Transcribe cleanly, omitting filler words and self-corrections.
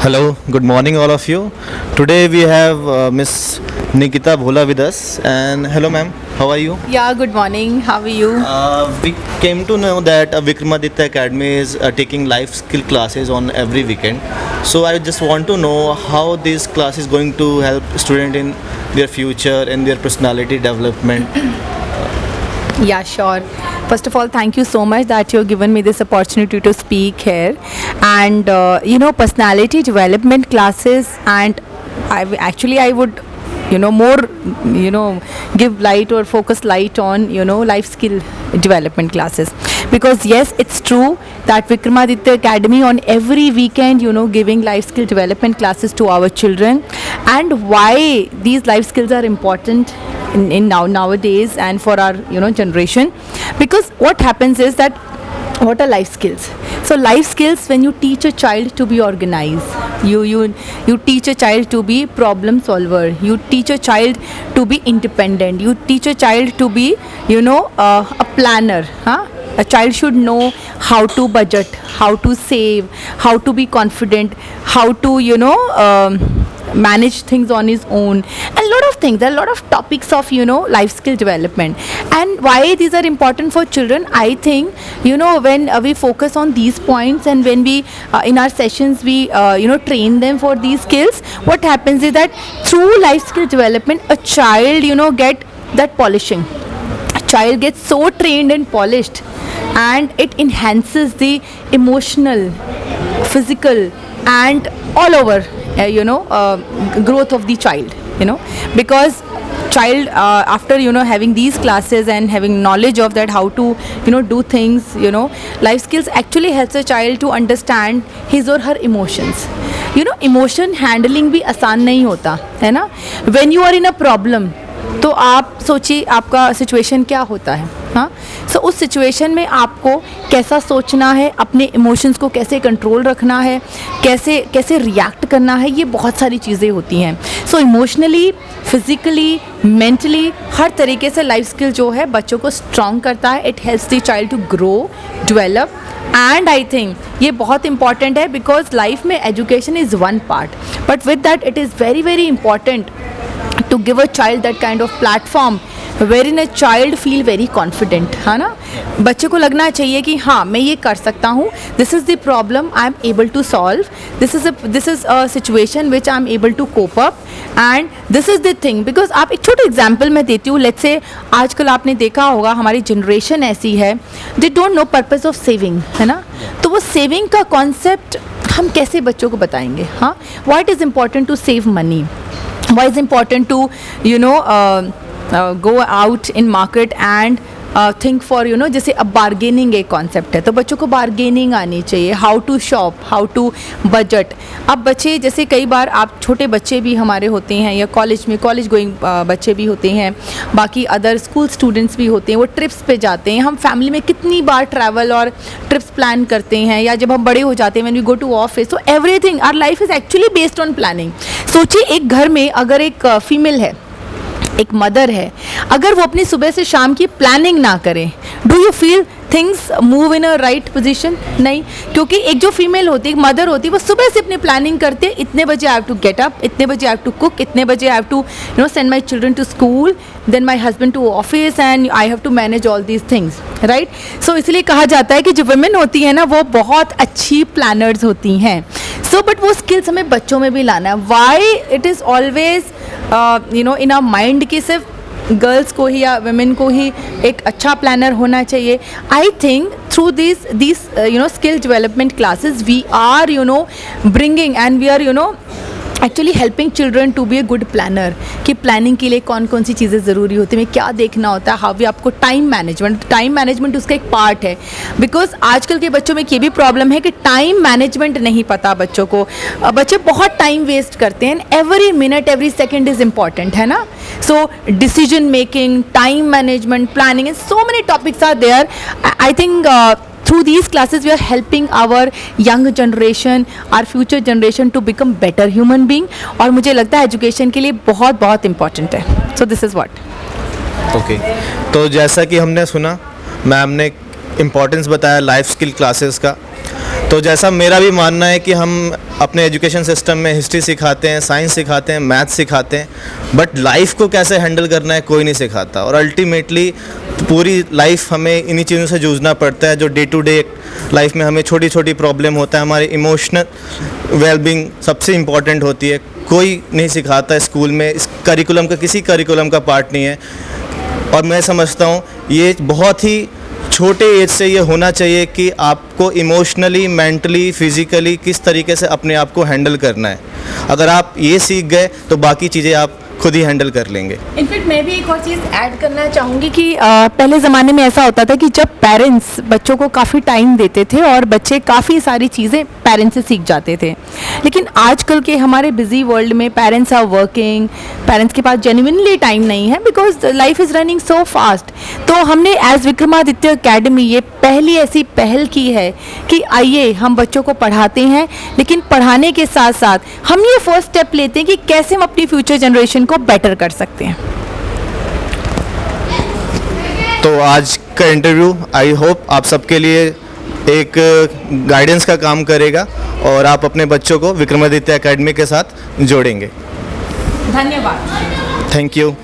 Hello, good morning, all of you. Today we have Miss Nikita Bhola with us. And hello, ma'am. How are you? Yeah, good morning. How are you? We came to know that Vikramaditya Academy is taking life skill classes on every weekend. So I just want to know how this class is going to help student in their future and their personality development. Yeah, sure. First of all, thank you so much that you've given me this opportunity to speak here. And personality development classes, and I would, more, give light or focus light on, life skill development classes. Because yes, it's true that Vikramaditya Academy on every weekend, giving life skill development classes to our children. And why these life skills are important in nowadays and for our generation, because what happens is that, what are life skills? So life skills, when you teach a child to be organized, you teach a child to be problem solver, you teach a child to be independent, you teach a child to be a planner. A child should know how to budget, how to save, how to be confident, how to manage things on his own, and a lot of things. There are a lot of topics of life skill development. And why these are important for children, I think, when we focus on these points, and when we in our sessions we train them for these skills, what happens is that through life skill development, a child get that polishing. A child gets so trained and polished, and it enhances the emotional, physical, and all over growth of the child, because child after having these classes and having knowledge of that, how to do things, life skills actually helps a child to understand his or her emotions. Emotion handling भी आसान नहीं होता है ना. When you are in a problem, तो आप सोचिए आपका सिचुएशन क्या होता है. हाँ, सो उस सिचुएशन में आपको कैसा सोचना है, अपने इमोशंस को कैसे कंट्रोल रखना है, कैसे रिएक्ट करना है, ये बहुत सारी चीज़ें होती हैं. सो इमोशनली, फिज़िकली, मेंटली, हर तरीके से लाइफ स्किल जो है बच्चों को स्ट्रॉन्ग करता है. It helps the child to grow, develop. And I think ये बहुत इंपॉर्टेंट है, बिकॉज लाइफ में education is one part, but with that it is very very important to give a child that kind of platform wherein a child feel very confident. है ना, बच्चे को लगना चाहिए कि हाँ, मैं ये कर सकता हूँ. This is the problem I am able to solve. This is a situation which I am able to cope up, and this is the thing. Because आप एक छोटा एग्जाम्पल मैं देती हूँ. लेट्स से आजकल आपने देखा होगा हमारी जनरेशन ऐसी है, they don't know purpose of saving, है ना. तो वो सेविंग का कॉन्सेप्ट हम कैसे बच्चों को बताएंगे. हाँ, why it is important to save money, why is important to go out in market and think for जैसे अब बार्गेनिंग एक कॉन्सेप्ट है, तो बच्चों को बार्गेनिंग आनी चाहिए, how to shop, how to budget. अब बच्चे जैसे कई बार आप छोटे बच्चे भी हमारे होते हैं, या कॉलेज गोइंग बच्चे भी होते हैं, बाकी अदर स्कूल स्टूडेंट्स भी होते हैं, वो ट्रिप्स पे जाते हैं. हम फैमिली में कितनी बार ट्रैवल और ट्रिप्स प्लान करते हैं, या जब हम बड़े हो जाते हैं when we go to office. So everything, our life is actually based on planning. सोचिए एक घर में अगर एक फीमेल है, एक मदर है, अगर वो अपनी सुबह से शाम की प्लानिंग ना करें, do you feel things move in a right position? नहीं, क्योंकि एक जो फीमेल होती है, एक मदर होती है, वो सुबह से अपनी प्लानिंग करते हैं. इतने बजे I have to get up, इतने बजे आई हैव टू कुक, इतने बजे I have to send my children to school, then my husband to office, and I have to manage all these things, right. So इसलिए कहा जाता है कि जो वुमेन होती है ना, वो बहुत अच्छी प्लानर्स होती हैं. सो बट वो स्किल्स हमें बच्चों में भी लाना है. Why it is always in our mind कि सिर्फ गर्ल्स को ही या वुमेन को ही एक अच्छा प्लानर होना चाहिए. I think through these skill development classes we are bringing, and we are actually helping children to be a good planner, कि प्लानिंग के लिए कौन कौन सी चीज़ें ज़रूरी होती हैं, क्या देखना होता है, हाउ भी आपको टाइम मैनेजमेंट उसका एक पार्ट है. बिकॉज आजकल के बच्चों में ये भी प्रॉब्लम है कि टाइम मैनेजमेंट नहीं पता बच्चों को. बच्चे बहुत टाइम वेस्ट करते हैं. Every minute, every second is important, है ना. So decision making, time management, planning, and so many topics are there. I think through these classes we are helping our young generation, our future generation to become better human being. और मुझे लगता है education के लिए बहुत बहुत important है. So this is what. Okay, तो जैसा कि हमने सुना, मैम ने इम्पोर्टेंस बताया लाइफ स्किल क्लासेस का. तो जैसा मेरा भी मानना है कि हम अपने एजुकेशन सिस्टम में हिस्ट्री सिखाते हैं, साइंस सिखाते हैं, मैथ्स सिखाते हैं, बट लाइफ को कैसे हैंडल करना है कोई नहीं सिखाता। और अल्टीमेटली पूरी लाइफ हमें इन्हीं चीज़ों से जूझना पड़ता है जो डे टू डे लाइफ में हमें छोटी छोटी प्रॉब्लम होता है। हमारी इमोशनल वेलबींग सबसे इम्पॉर्टेंट होती है, कोई नहीं सिखाता है स्कूल में, इस करिकुलम का किसी करिकुलम का पार्ट नहीं है। और मैं समझता हूँ ये बहुत ही छोटे एज से ये होना चाहिए कि आपको इमोशनली, मेंटली, फिज़िकली किस तरीके से अपने आप को हैंडल करना है। अगर आप ये सीख गए तो बाकी चीज़ें आप खुद ही हैंडल कर लेंगे। इनफैक्ट मैं भी एक और चीज़ ऐड करना चाहूँगी कि पहले ज़माने में ऐसा होता था कि जब पेरेंट्स बच्चों को काफ़ी टाइम देते थे और बच्चे काफ़ी सारी चीज़ें पेरेंट्स से सीख जाते थे, लेकिन आजकल के हमारे बिजी वर्ल्ड में पेरेंट्स आर वर्किंग, पेरेंट्स के पास जेन्युइनली टाइम नहीं है because life is running so fast. तो हमने एज विक्रमादित्य एकेडमी ये पहली ऐसी पहल की है कि आइए हम बच्चों को पढ़ाते हैं, लेकिन पढ़ाने के साथ साथ हम ये फर्स्ट स्टेप लेते हैं कि कैसे हम अपनी फ्यूचर जनरेशन को बेटर कर सकते हैं। तो आज का इंटरव्यू आई होप आप सबके लिए एक गाइडेंस का काम करेगा और आप अपने बच्चों को विक्रमादित्य एकेडमी के साथ जोड़ेंगे। धन्यवाद। Thank you.